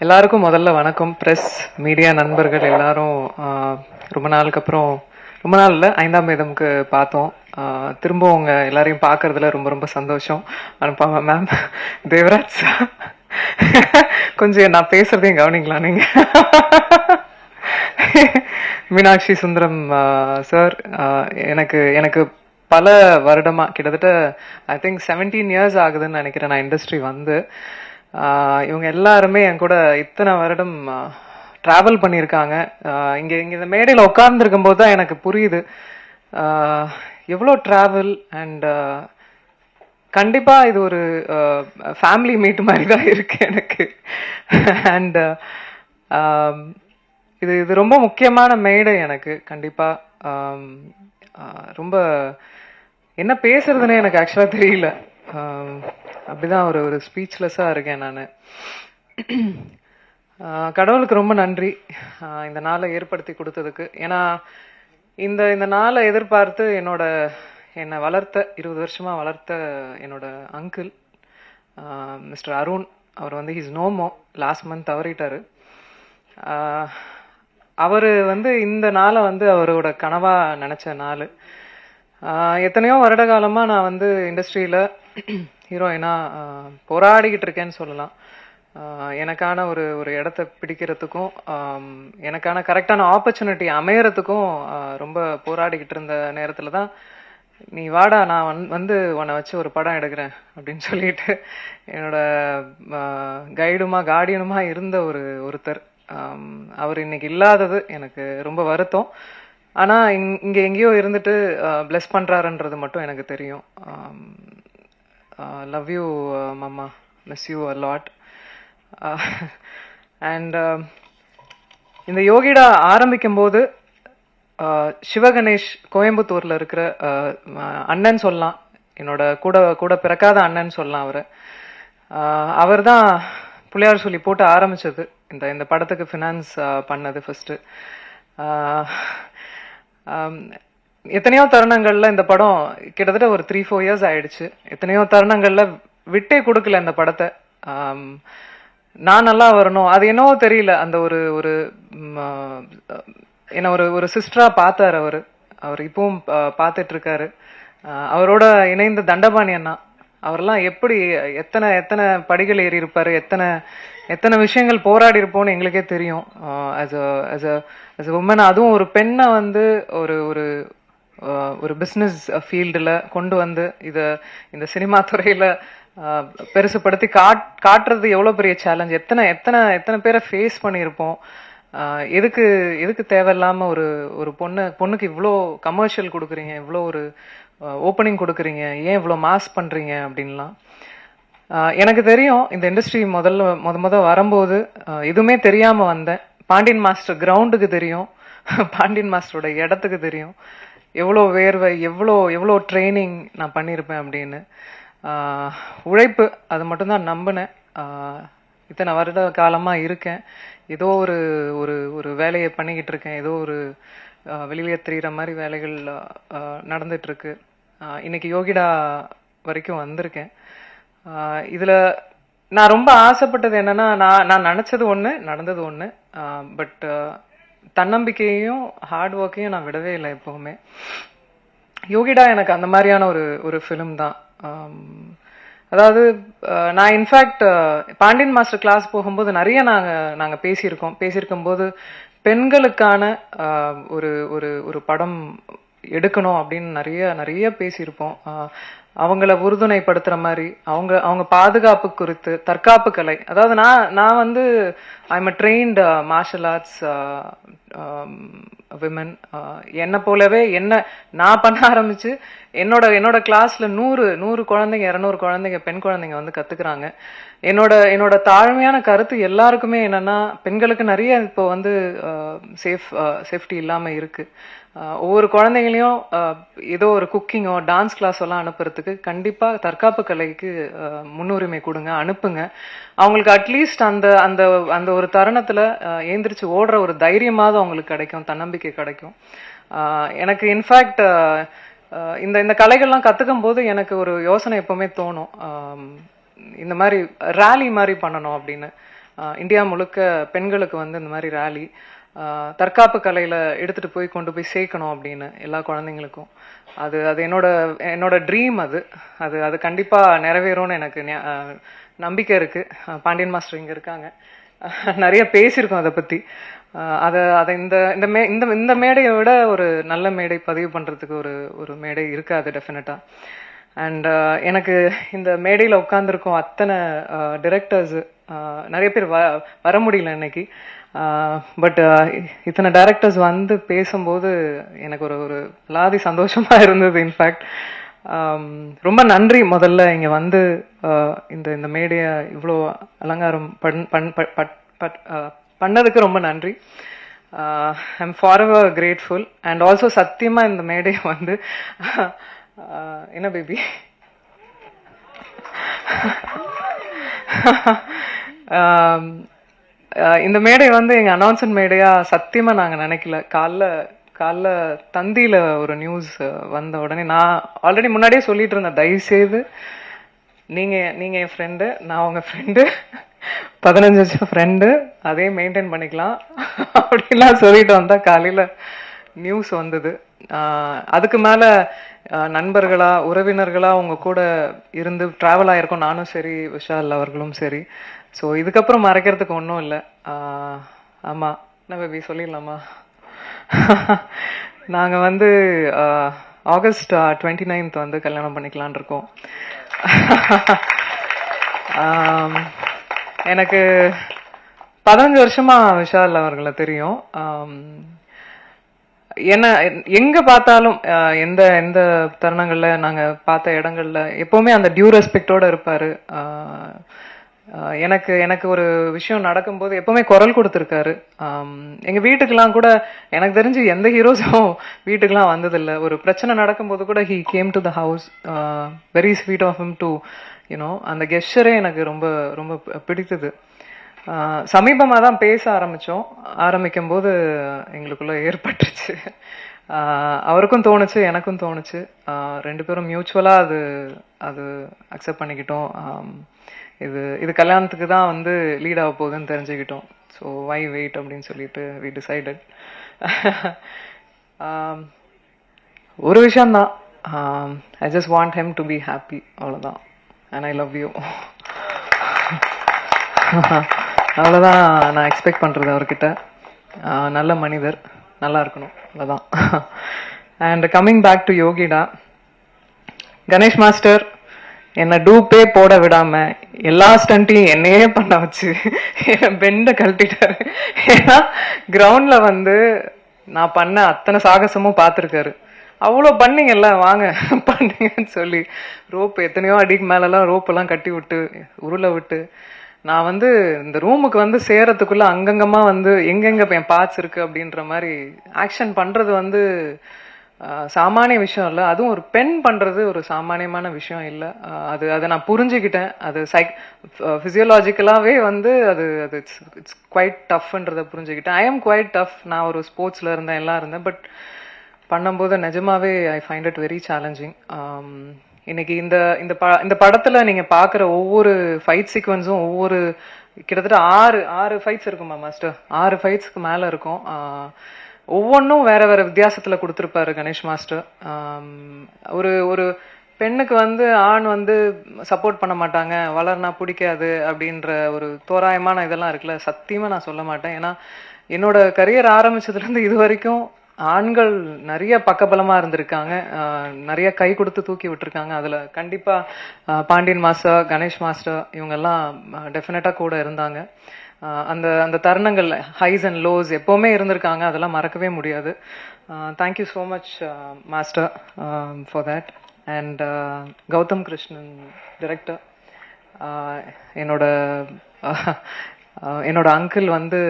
எல்லாருக்கும் முதல்ல வணக்கம். பிரஸ் மீடியா நண்பர்கள் எல்லாரும் ரொம்ப நாளுக்கு அப்புறம், ரொம்ப நாள் இல்லை, 5ஆம் வேதம்க்கு பார்த்தோம். திரும்ப உங்க எல்லாரையும் பார்க்கறதுல ரொம்ப ரொம்ப சந்தோஷம். அனுப்பாம மேம், தேவராஜ் கொஞ்சம் நான் பேசுறதையும் கவனிங்களா நீங்க? மீனாட்சி சுந்தரம் சார், எனக்கு எனக்கு பல வருடமா, கிட்டத்தட்ட ஐ திங்க் 17 இயர்ஸ் ஆகுதுன்னு நினைக்கிறேன் நான் இண்டஸ்ட்ரி வந்து. இவங்க எல்லாருமே என் கூட இத்தனை வருடம் டிராவல் பண்ணியிருக்காங்க. இங்க இந்த மேடையில் உட்கார்ந்துருக்கும் போது தான் எனக்கு புரியுது எவ்வளோ டிராவல். அண்ட் கண்டிப்பா இது ஒரு ஃபேமிலி மீட் மாதிரி தான் இருக்கு எனக்கு. அண்ட் இது இது ரொம்ப முக்கியமான மேடை எனக்கு. கண்டிப்பா ரொம்ப என்ன பேசுறதுன்னு எனக்கு ஆக்சுவலா தெரியல. அப்படிதான் ஒரு ஒரு ஸ்பீச்லெஸ்ஸா இருக்கேன் நான். கடவுளுக்கு ரொம்ப நன்றி இந்த நாளை ஏற்படுத்தி கொடுத்ததுக்கு. ஏன்னா இந்த இந்த நாளை எதிர்பார்த்து என்னை வளர்த்த 20 வருஷமா வளர்த்த என்னோட அங்கிள் மிஸ்டர் அருண், அவர் வந்து ஹிஸ் நோமோ, லாஸ்ட் மந்த் தவறிட்டாரு. அவர் வந்து இந்த நாளை வந்து அவரோட கனவா நினைச்ச நாள். எத்தனையோ வருட காலமா நான் வந்து இண்டஸ்ட்ரியில ஹீரோயினா போராடிக்கிட்டு இருக்கேன்னு சொல்லலாம். எனக்கான ஒரு ஒரு இடத்த பிடிக்கிறதுக்கும் எனக்கான கரெக்டான ஆப்பர்ச்சுனிட்டி அமையறதுக்கும் ரொம்ப போராடிக்கிட்டு இருந்த நேரத்துல தான் நீ வாடா, நான் வந்து உன்னை வச்சு ஒரு படம் எடுக்கிறேன் அப்படின்னு சொல்லிட்டு என்னோட கைடுமா கார்டியனுமா இருந்த ஒருத்தர். அவர் இன்னைக்கு இல்லாதது எனக்கு ரொம்ப வருத்தம். ஆனா இங்க எங்கேயோ இருந்துட்டு பிளஸ் பண்றாருன்றது மட்டும் எனக்கு தெரியும். லவ் யூ மாமா, miss you a lot. And இந்த யோகிடா ஆரம்பிக்கும் போது சிவகணேஷ் கோயம்புத்தூர்ல இருக்கிற அண்ணன் சொல்லலாம், என்னோட கூட கூட பிறக்காத அண்ணன் சொல்லலாம். அவர் தான் புள்ளியார் சொல்லி போட்டு ஆரம்பிச்சது. இந்த படத்துக்கு ஃபினான்ஸ் பண்ணது ஃபர்ஸ்ட். எத்தனையோ தருணங்கள்ல இந்த படம் கிட்டத்தட்ட ஒரு 3-4 இயர்ஸ் ஆயிடுச்சு. எத்தனையோ தருணங்கள்ல விட்டே கொடுக்கல இந்த படத்தை. நான் நல்லா வரணும், அது என்னவோ தெரியல, அந்த ஒரு ஒரு என்ன ஒரு ஒரு சிஸ்டரா பார்த்தாரு அவர் இப்பவும் பார்த்துட்டு இருக்காரு. அவரோட இணைந்த தண்டபாணி அண்ணா, அவரெல்லாம் எப்படி எத்தனை எத்தனை படிகள் ஏறி இருப்பாரு, எத்தனை எத்தனை விஷயங்கள் போராடி இருப்போம்னு எங்களுக்கே தெரியும். as a woman, அதுவும் ஒரு பெண்ணை வந்து ஒரு ஒரு ஒரு பிஸ்னஸ் ஃபீல்டில் கொண்டு வந்து இந்த சினிமா துறையில பெருசுப்படுத்தி காட்டுறது எவ்வளோ பெரிய சேலஞ்ச். எத்தனை எத்தனை எத்தனை பேரை ஃபேஸ் பண்ணியிருப்போம். எதுக்கு எதுக்கு தேவையில்லாம ஒரு ஒரு பொண்ணுக்கு இவ்வளோ கமர்ஷியல் கொடுக்குறீங்க, இவ்வளோ ஒரு ஓப்பனிங் கொடுக்குறீங்க, ஏன் இவ்வளோ மாஸ் பண்றீங்க அப்படின்லாம். எனக்கு தெரியும் இந்த இண்டஸ்ட்ரி முத வரும்போது எதுவுமே தெரியாம வந்தேன். பாண்டியன் மாஸ்டர் கிரவுண்டுக்கு தெரியும், பாண்டியன் மாஸ்டரோட இடத்துக்கு தெரியும் எவ்வளோ வேர்வை, எவ்வளோ எவ்வளோ ட்ரைனிங் நான் பண்ணியிருப்பேன் அப்படின்னு. உழைப்பு, அது மட்டும்தான் நம்பினேன். இத்தனை வருட காலமா இருக்கேன், ஏதோ ஒரு ஒரு ஒரு வேலையை பண்ணிக்கிட்டு இருக்கேன், ஏதோ ஒரு வெளியே தெரிகிற மாதிரி வேலைகள் நடந்துட்டு இருக்கு. இன்னைக்கு யோகிடா வரைக்கும் வந்திருக்கேன். இதுல நான் ரொம்ப ஆசைப்பட்டது என்னன்னா, நான் நினைச்சது ஒண்ணு, நடந்தது ஒண்ணு. பட் தன்னம்பிக்கையையும் ஹார்ட் ஒர்க்கையும் நான் விடவே இல்லை எப்பவுமே. யோகிடா எனக்கு அந்த மாதிரியான ஒரு ஃபிலிம் தான். அதாவது நான் இன்ஃபேக்ட் பாண்டியன் மாஸ்டர் கிளாஸ் போகும்போது நிறைய நாங்க பேசியிருக்கும் போது பெண்களுக்கான ஒரு ஒரு ஒரு படம் எடுக்கணும் அப்படின்னு நிறைய நிறைய பேசியிருப்போம். அவங்கள உறுதுணைப்படுத்துற மாதிரி, அவங்க பாதுகாப்பு குறித்து, தற்காப்பு கலை. அதாவது நான் வந்து I'm a trained martial arts women. என்ன போலவே நான் பண்ண ஆரம்பிச்சு என்னோட கிளாஸ்ல 100 குழந்தைங்க, 200 குழந்தைங்க, பெண் குழந்தைங்க வந்து கத்துக்கிறாங்க. என்னோட தாழ்மையான கருத்து எல்லாருக்குமே என்னன்னா, பெண்களுக்கு நிறைய இப்போ வந்து சேஃப்டி இல்லாம இருக்கு. ஒவ்வொரு குழந்தைங்களையும் ஏதோ ஒரு குக்கிங்கோ டான்ஸ் கிளாஸ் எல்லாம் அனுப்புறதுக்கு கண்டிப்பா தற்காப்பு கலைக்கு முன்னுரிமை கொடுங்க, அனுப்புங்க. அவங்களுக்கு அட்லீஸ்ட் அந்த அந்த அந்த ஒரு தருணத்துல ஏந்திரிச்சு ஓடுற ஒரு தைரியமாவது அவங்களுக்கு கிடைக்கும், தன்னம்பிக்கை கிடைக்கும். எனக்கு இன்ஃபேக்ட் இந்த இந்த கலைகள்லாம் கத்துக்கும் போது எனக்கு ஒரு யோசனை எப்பவுமே தோணும், இந்த மாதிரி ரேலி மாதிரி பண்ணணும் அப்படின்னு. இந்தியா முழுக்க பெண்களுக்கு வந்து இந்த மாதிரி ரேலி, தற்காப்பு கலையில எடுத்துட்டு போய் கொண்டு போய் சேர்க்கணும் அப்படின்னு எல்லா குழந்தைங்களுக்கும். அது அது என்னோட என்னோட ட்ரீம். அது அது அது கண்டிப்பா நிறைவேறும்னு எனக்கு நம்பிக்கை இருக்கு. பாண்டியன் மாஸ்டர் இங்க இருக்காங்க. நிறைய பேசியிருக்கோம் அதை பத்தி. அதை அதை இந்த இந்த மே இந்த இந்த மேடையை விட ஒரு நல்ல மேடை பதிவு பண்றதுக்கு ஒரு ஒரு மேடை இருக்காது டெஃபினட்டா. அண்ட் எனக்கு இந்த மேடையில் உட்காந்துருக்கோம் அத்தனை டிரெக்டர்ஸ், நிறைய பேர் வர முடியல இன்னைக்கு. பட் இத்தனை டைரக்டர்ஸ் வந்து பேசும்போது எனக்கு ஒரு ஒரு லாதி சந்தோஷமா இருந்தது. இன்ஃபேக்ட் ரொம்ப நன்றி முதல்ல இங்க வந்து இந்த இந்த மேடையை இவ்வளோ அலங்காரம் பண்ணதுக்கு ரொம்ப நன்றி. I'm forever grateful. And also சத்தியமா இந்த மேடையை வந்து என்ன பேபி இந்த மேடை வந்து எங்க அனௌன்ஸ்மெண்ட் மேடையா சத்தியமா நாங்க நினைக்கல. காலைல தந்தியில ஒரு நியூஸ் வந்த உடனே நான் ஆல்ரெடி முன்னாடியே சொல்லிட்டு இருந்தேன், தயவு செய்து நீங்க என் ஃப்ரெண்டு, நான் உங்க ஃப்ரெண்டு, 15 வருஷம் ஃப்ரெண்டு, அதே மெயின்டைன் பண்ணிக்கலாம் அப்படின்லாம் சொல்லிட்டு வந்தா காலையில நியூஸ் வந்தது. அதுக்கு மேல நண்பர்களா உறவினர்களா உங்க கூட இருந்து டிராவல் ஆயிருக்கோம், நானும் சரி விஷால் அவர்களும் சரி. ஸோ இதுக்கப்புறம் மறைக்கிறதுக்கு ஒன்றும் இல்லை. ஆமா, என்ன பேபி சொல்லிடலாமா? நாங்க வந்து ஆகஸ்ட் 29 வந்து கல்யாணம் பண்ணிக்கலான் இருக்கோம். எனக்கு 15 வருஷமா விஷால் அவர்களை தெரியும். என்ன எங்க பார்த்தாலும் எந்த எந்த தருணங்கள்ல நாங்க பார்த்த இடங்கள்ல எப்பவுமே அந்த டியூ ரெஸ்பெக்டோட இருப்பாரு. எனக்கு எனக்கு ஒரு விஷயம் நடக்கும்போது எப்பவுமே குரல் கொடுத்துருக்காரு. எங்க வீட்டுக்கெல்லாம் கூட எனக்கு தெரிஞ்சு எந்த ஹீரோஸும் வீட்டுக்கெல்லாம் வந்ததில்லை. ஒரு பிரச்சனை நடக்கும்போது கூட he came to the house. Very sweet of him to you know. அந்த கெஸ்டரே எனக்கு ரொம்ப ரொம்ப பிடித்தது. சமீபமாக தான் பேச ஆரம்பிக்கும் போது எங்களுக்குள்ள ஏற்பட்டுருச்சு. அவருக்கும் தோணுச்சு, எனக்கும் தோணுச்சு. ரெண்டு பேரும் மியூச்சுவலா அது அது அக்செப்ட் பண்ணிக்கிட்டோம். இது இது கல்யாணத்துக்கு தான் வந்து லீட் ஆக போகுதுன்னு தெரிஞ்சுக்கிட்டோம். ஸோ வை வெயிட் அப்படின்னு சொல்லிட்டு வி டிசைடட். ஒரு விஷயம்தான், I just want him to be happy, அவ்வளோதான். And I love you. அவ்வளோதான் நான் எக்ஸ்பெக்ட் பண்ணுறது அவர்கிட்ட. நல்ல மனிதர், நல்லா இருக்கணும், அவ்வளோதான். And coming back to Yogida, Ganesh master என்னை டூப்பே போட விடாம எல்லா ஸ்டண்ட்டையும் என்னையே பண்ண வச்சு பெண்டை கழட்டிட்டாரு. ஏன்னா கிரவுண்ட்ல வந்து நான் பண்ண அத்தனை சாகசமும் பார்த்துருக்காரு. அவ்வளோ பண்ணீங்கல்ல, வாங்க பண்ணீங்கன்னு சொல்லி ரோப் எத்தனையோ அடிக்கு மேலெல்லாம் ரோப்பெல்லாம் கட்டி விட்டு உருளை விட்டு நான் வந்து இந்த ரூமுக்கு வந்து சேரத்துக்குள்ள அங்கங்கமா வந்து எங்கெங்க என் பார்ட்ஸ் இருக்கு அப்படின்ற மாதிரி ஆக்ஷன் பண்றது வந்து சாமானிய விஷயம் இல்லை. அதுவும் ஒரு பெண் பண்றது ஒரு சாமானியமான விஷயம் இல்லை. அது அதை நான் புரிஞ்சுக்கிட்டேன். அது பிசியோலாஜிக்கலாவே வந்து அது அது இட்ஸ் குவைட் டஃப்ன்றதை புரிஞ்சுக்கிட்டேன். I am quite tough. நான் ஒரு ஸ்போர்ட்ஸ்ல இருந்தேன், எல்லாம் இருந்தேன். பட் பண்ணும்போது நிஜமாவே I find it very challenging. இன்னைக்கு இந்த படத்துல நீங்க பாக்குற ஒவ்வொரு ஃபைட் சீக்வன்ஸும் ஒவ்வொரு கிட்டத்தட்ட ஆறு ஃபைட்ஸ் இருக்குமா மாஸ்டர்? 6 ஃபைட்ஸ்க்கு மேல இருக்கும். ஒவ்வொன்றும் வேற வேற வித்தியாசத்துல கொடுத்துருப்பாரு கணேஷ் மாஸ்டர். ஒரு ஒரு பெண்ணுக்கு வந்து ஆண் வந்து சப்போர்ட் பண்ண மாட்டாங்க, வளர்னா பிடிக்காது அப்படின்ற ஒரு தோராயமான இதெல்லாம் இருக்குல்ல, சத்தியமா நான் சொல்ல மாட்டேன். ஏன்னா என்னோட கரியர் ஆரம்பிச்சதுல இருந்து இது வரைக்கும் ஆண்கள் நிறைய பக்கபலமா இருந்திருக்காங்க, நிறைய கை கொடுத்து தூக்கி விட்டுருக்காங்க. அதுல கண்டிப்பா பாண்டியன் மாஸ்டர், கணேஷ் மாஸ்டர் இவங்கெல்லாம் டெஃபினட்டா கூட இருந்தாங்க. அந்த அந்த தருணங்கள் ஹைஸ் அண்ட் லோஸ் எப்பவுமே இருந்திருக்காங்க, அதெல்லாம் மறக்கவே முடியாது. Thank you so much master for that. And Gautham Krishnan director, என்னோட அங்கிள் வந்து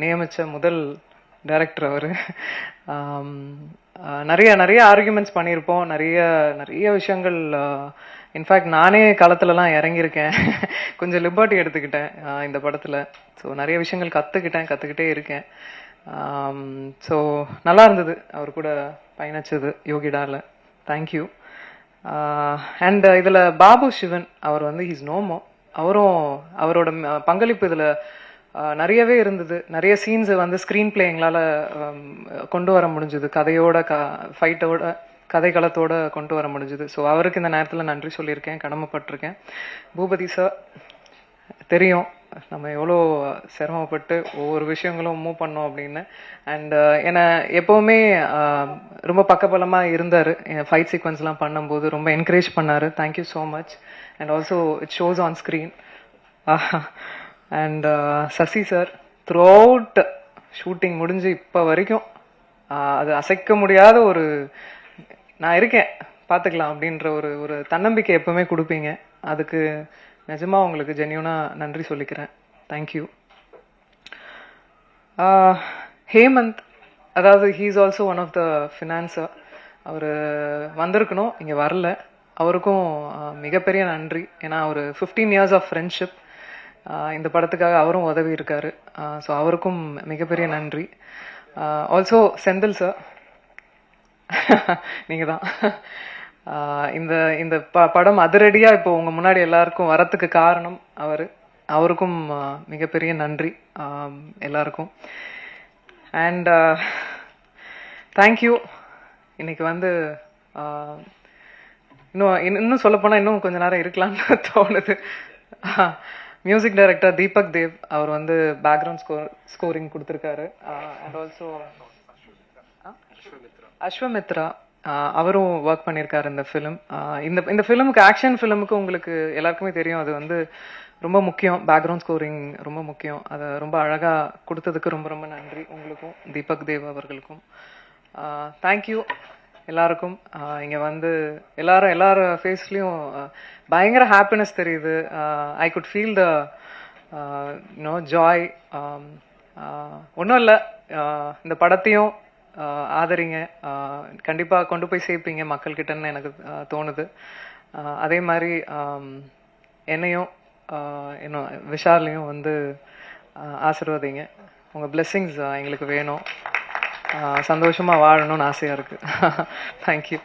நியமிச்ச முதல் டைரக்டர் அவரு. நிறைய நிறைய ஆர்குமெண்ட்ஸ் பண்ணியிருப்போம், நிறைய நிறைய விஷயங்கள். இன்ஃபேக்ட் நானே களத்துலலாம் இறங்கியிருக்கேன், கொஞ்சம் லிபர்ட்டி எடுத்துக்கிட்டேன் இந்த படத்துல. ஸோ நிறைய விஷயங்கள் கற்றுக்கிட்டே இருக்கேன். ஸோ நல்லா இருந்தது அவர் கூட பயணிச்சது யோகிடால. தேங்க்யூ. அண்ட் இதில் பாபு சிவன் அவர் வந்து ஹீஸ் நோமோ, அவரும் அவரோட பங்களிப்பு இதில் நிறையவே இருந்தது. நிறைய சீன்ஸ் வந்து ஸ்க்ரீன் பிளே எங்களால் கொண்டு வர முடிஞ்சது, கதையோட ஃபைட்டோட கதைக்களத்தோட கொண்டு வர முடிஞ்சது. ஸோ அவருக்கு இந்த நேரத்தில் நன்றி சொல்லியிருக்கேன், கடமைப்பட்டிருக்கேன். பூபதி சார், தெரியும் நம்ம எவ்வளோ சிரமப்பட்டு ஒவ்வொரு விஷயங்களும் மூவ் பண்ணோம் அப்படின்னு. அண்ட் என்னை எப்போவுமே ரொம்ப பக்கபலமாக இருந்தார். ஃபைட் சீக்வன்ஸ்லாம் பண்ணும்போது ரொம்ப என்கரேஜ் பண்ணார். Thank you so much. And also it shows on screen. And Sasi sir, throughout shooting முடிஞ்சு இப்போ வரைக்கும் அது அசைக்க முடியாத ஒரு நான் இருக்கேன் பார்த்துக்கலாம் அப்படின்ற ஒரு ஒரு தன்னம்பிக்கை எப்பவுமே கொடுப்பீங்க. அதுக்கு நிஜமா உங்களுக்கு ஜென்யூனா நன்றி சொல்லிக்கிறேன். தேங்க்யூ. ஹேமந்த், அதாவது he is also one of the financier. அவர் வந்திருக்கணும், இங்கே வரல. அவருக்கும் மிகப்பெரிய நன்றி. ஏன்னா ஒரு 15 years ஆஃப் ஃப்ரெண்ட்ஷிப், இந்த படத்துக்காக அவரும் உதவி இருக்காரு. ஸோ அவருக்கும் மிகப்பெரிய நன்றி. ஆல்சோ செந்தில் சார், நீங்கள் தான் இந்த இந்த படம் அதிரடியா இப்போ உங்க முன்னாடி எல்லாருக்கும் வரத்துக்கு காரணம் அவருக்கும் மிகப்பெரிய நன்றி எல்லாருக்கும். And thank you. இன்னைக்கு வந்து இன்னும் சொல்ல போனா இன்னும் கொஞ்ச நேரம் இருக்கலாம்னு தோணுது. மியூசிக் டைரக்டர் தீபக் தேவ், அவர் வந்து பேக்ரவுண்ட் ஸ்கோரிங் கொடுத்துருக்காரு. அண்ட் ஆல்சோ அஸ்வமித்ரா, அவரும் ஒர்க் பண்ணியிருக்காரு இந்த ஃபிலிம். இந்த ஃபிலிமுக்கு, ஆக்ஷன் ஃபிலிமுக்கு உங்களுக்கு எல்லாருக்குமே தெரியும், அது வந்து ரொம்ப முக்கியம். பேக்ரவுண்ட் ஸ்கோரிங் ரொம்ப முக்கியம். அதை ரொம்ப அழகாக கொடுத்ததுக்கு ரொம்ப ரொம்ப நன்றி உங்களுக்கும், தீபக் தேவ் அவர்களுக்கும். தேங்க்யூ எல்லாருக்கும். இங்கே வந்து எல்லார் ஃபேஸ்லேயும் பயங்கர ஹாப்பினஸ் தெரியுது. I could feel the joy. ஒன்றும் இல்லை, இந்த படத்தையும் ஆதரிங்க, கண்டிப்பாக கொண்டு போய் சேர்ப்பீங்க மக்கள்கிட்டன்னு எனக்கு தோணுது. அதே மாதிரி என்னையும் இன்னும் விஷாலையும் வந்து ஆசீர்வதிங்க. உங்கள் பிளெஸ்ஸிங்ஸ் எங்களுக்கு வேணும். சந்தோஷமாக வாழணும்னு ஆசையாக இருக்குது. தேங்க்யூ.